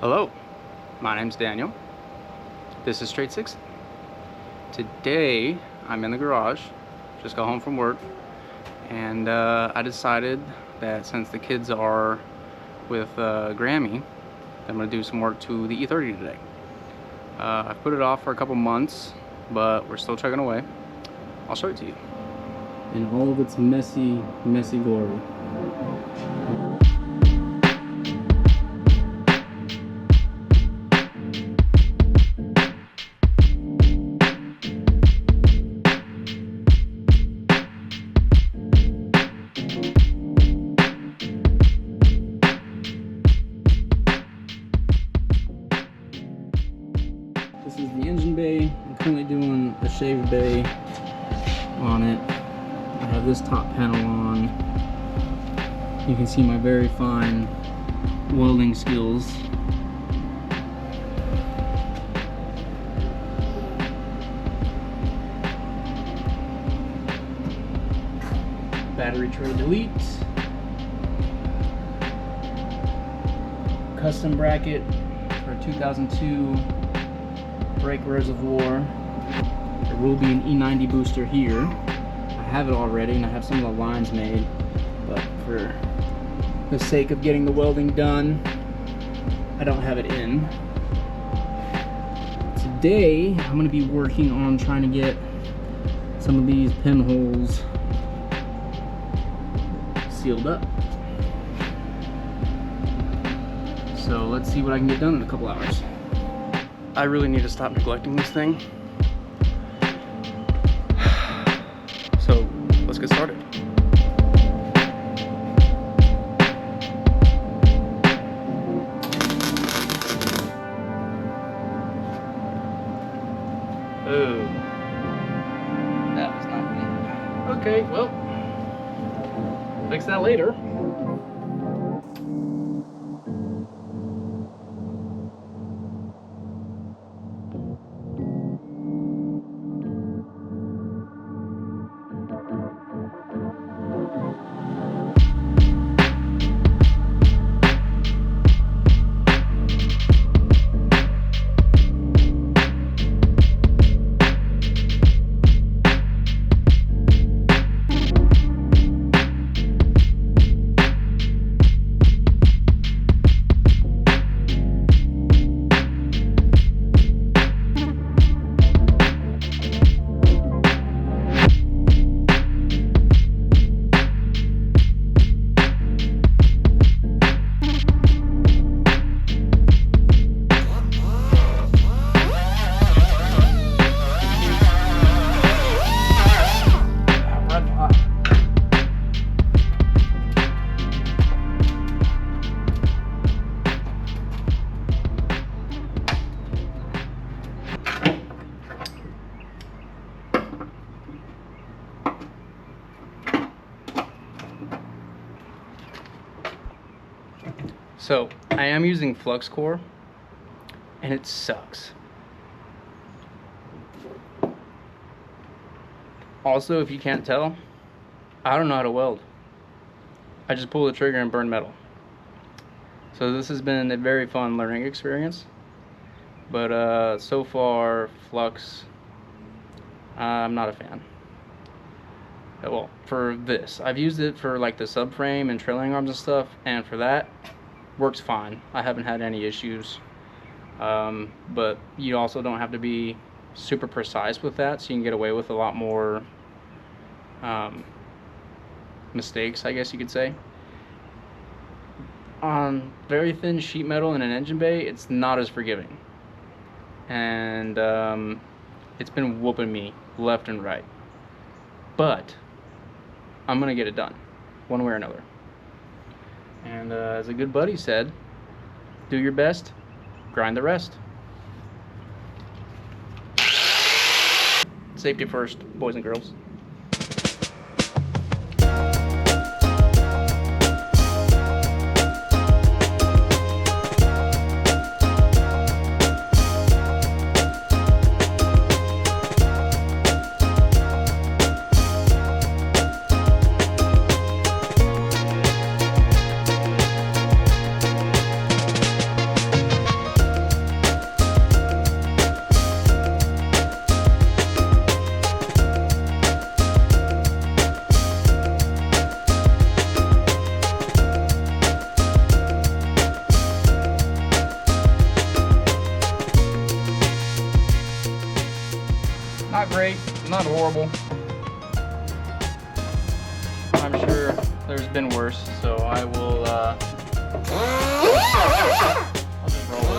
Hello, my name's Daniel. This is Straight Six. Today I'm in the garage, just got home from work, and I decided that since the kids are with Grammy, I'm going to do some work to the E30 today. I've put it off for a couple months, but we're still chugging away. I'll show it to you in all of its messy glory. This is the engine bay. I'm currently doing a shaved bay on it. I have this top panel on. You can see my very fine welding skills. Battery tray delete. Custom bracket for a 2002 brake reservoir. There will be an E90 booster here. I have it already and I have some of the lines made, but for the sake of getting the welding done, I don't have it in. Today I'm going to be working on trying to get some of these pinholes sealed up. So let's see what I can get done in a couple hours. I really need to stop neglecting this thing. So let's get started. Oh, that was not good. Okay, well, fix that later. So I am using flux core and it sucks. Also, if you can't tell, I don't know how to weld. I just pull the trigger and burn metal. So this has been a very fun learning experience. But so far, flux, I'm not a fan. Well, for this, I've used it for like the subframe and trailing arms and stuff, and for that, works fine. I haven't had any issues. But you also don't have to be super precise with that, so you can get away with a lot more mistakes, I guess you could say. On very thin sheet metal in an engine bay, it's not as forgiving, and it's been whooping me left and right, but I'm gonna get it done one way or another. And as a good buddy said, do your best, grind the rest. Safety first, boys and girls. not horrible. I'm sure there's been worse, so I will I'll just roll with it.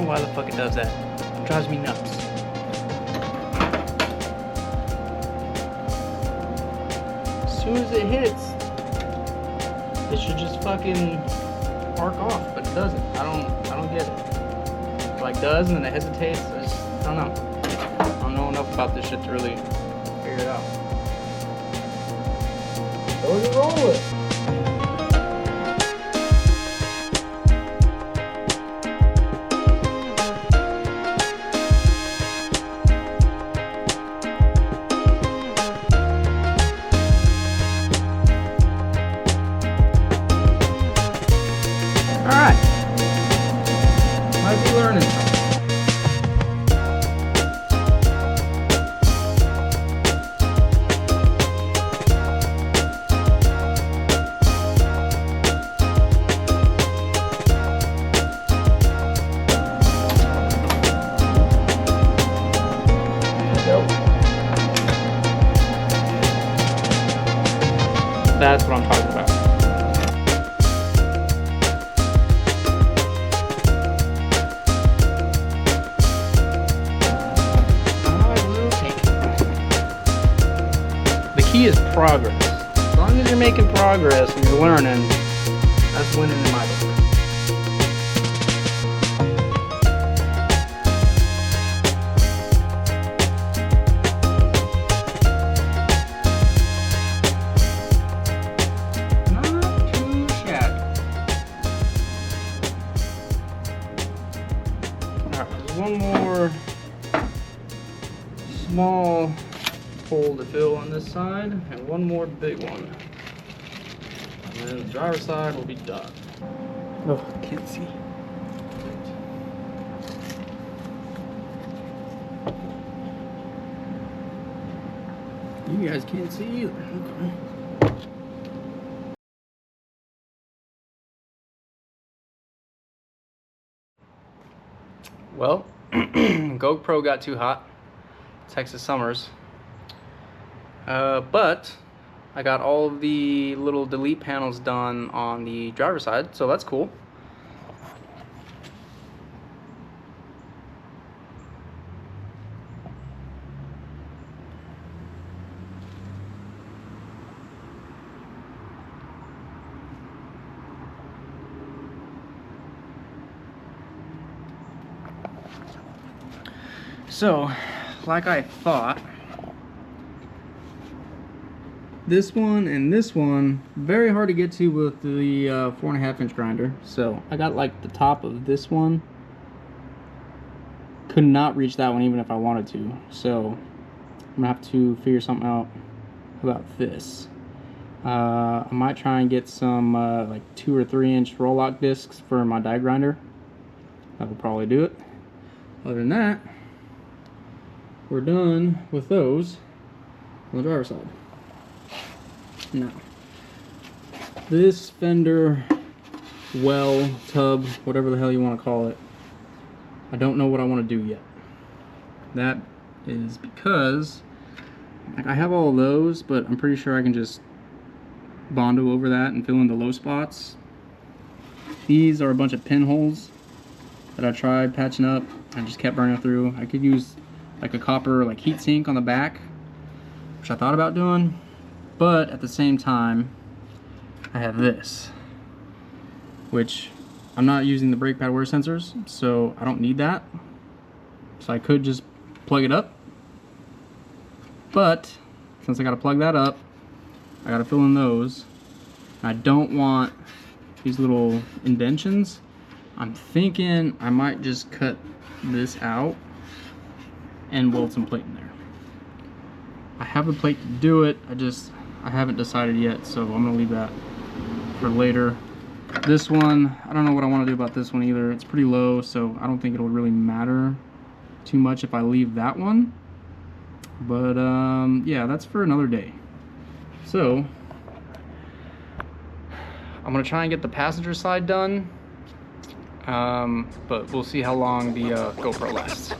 Why the fuck it does that? It drives me nuts. As soon as it hits, it should just fucking arc off, but it doesn't. I don't get it. It like does and then it hesitates. I don't know. I don't know enough about this shit to really figure it out. So you roll it. Alright, might be learning. That's what I'm talking about. The key is progress. As long as you're making progress and you're learning, that's winning in my book. Not too shabby. Alright, there's one more small hole to fill on this side and one more big one, and then the driver's side will be done. Oh, can't see. You guys can't see either. Okay. Well, GoPro got too hot. Texas summers. But I got all of the little delete panels done on the driver's side, so that's cool. So, like I thought, this one and this one, very hard to get to with the 4.5 inch grinder. So I got like the top of this one. Could not reach that one even if I wanted to. So I'm gonna have to figure something out about this. I might try and get some like 2 or 3 inch roll lock discs for my die grinder. That will probably do it. Other than that, we're done with those on the driver's side. Now, this fender, well, tub, whatever the hell you want to call it, I don't know what I want to do yet. That is because like I have all of those, but I'm pretty sure I can just Bondo over that and fill in the low spots. These are a bunch of pinholes that I tried patching up. I just kept burning through. I could use like a copper like heat sink on the back, which I thought about doing, but at the same time I have this, which I'm not using the brake pad wear sensors, so I don't need that. So I could just plug it up, but since I gotta plug that up, I gotta fill in those. I don't want these little indentions. I'm thinking I might just cut this out and weld some plate in there. I have a plate to do it. I haven't decided yet, so I'm gonna leave that for later. This one, I don't know what I want to do about this one either. It's pretty low, so I don't think it'll really matter too much if I leave that one. But yeah, that's for another day. So I'm gonna try and get the passenger side done, but we'll see how long the GoPro lasts.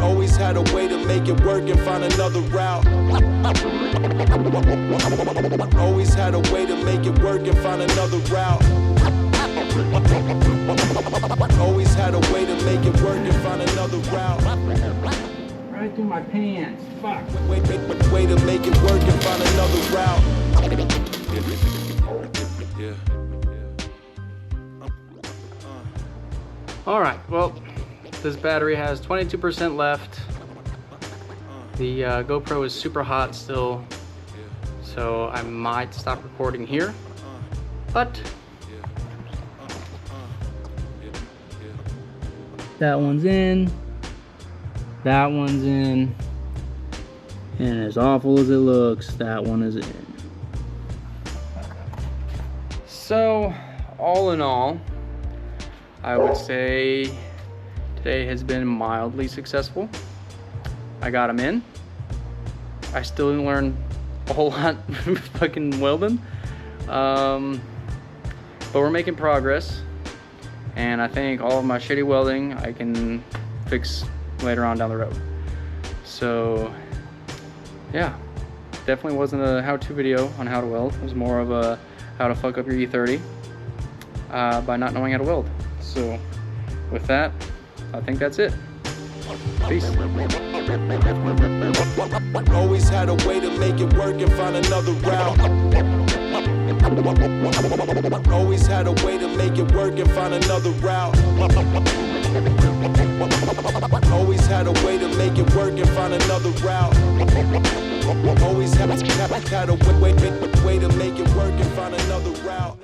Always had a way to make it work and find another route. Always had a way to make it work and find another route. Always had a way to make it work and find another route. Right through my pants. Fuck. Way to make it work and find another route. All right. Well, this battery has 22% left. The GoPro is super hot still, so I might stop recording here. But that one's in. That one's in. And as awful as it looks, that one is in. So, all in all, I would say today has been mildly successful. I got them in. I still didn't learn a whole lot fucking welding. But we're making progress. And I think all of my shitty welding I can fix later on down the road. So yeah, definitely wasn't a how-to video on how to weld. It was more of a how to fuck up your E30 by not knowing how to weld. So with that, I think that's it. Peace. Always had a way to make it work and find another route. Always had a way to make it work and find another route. Always had a way to make it work and find another route. Always had a way to make it work and find another route.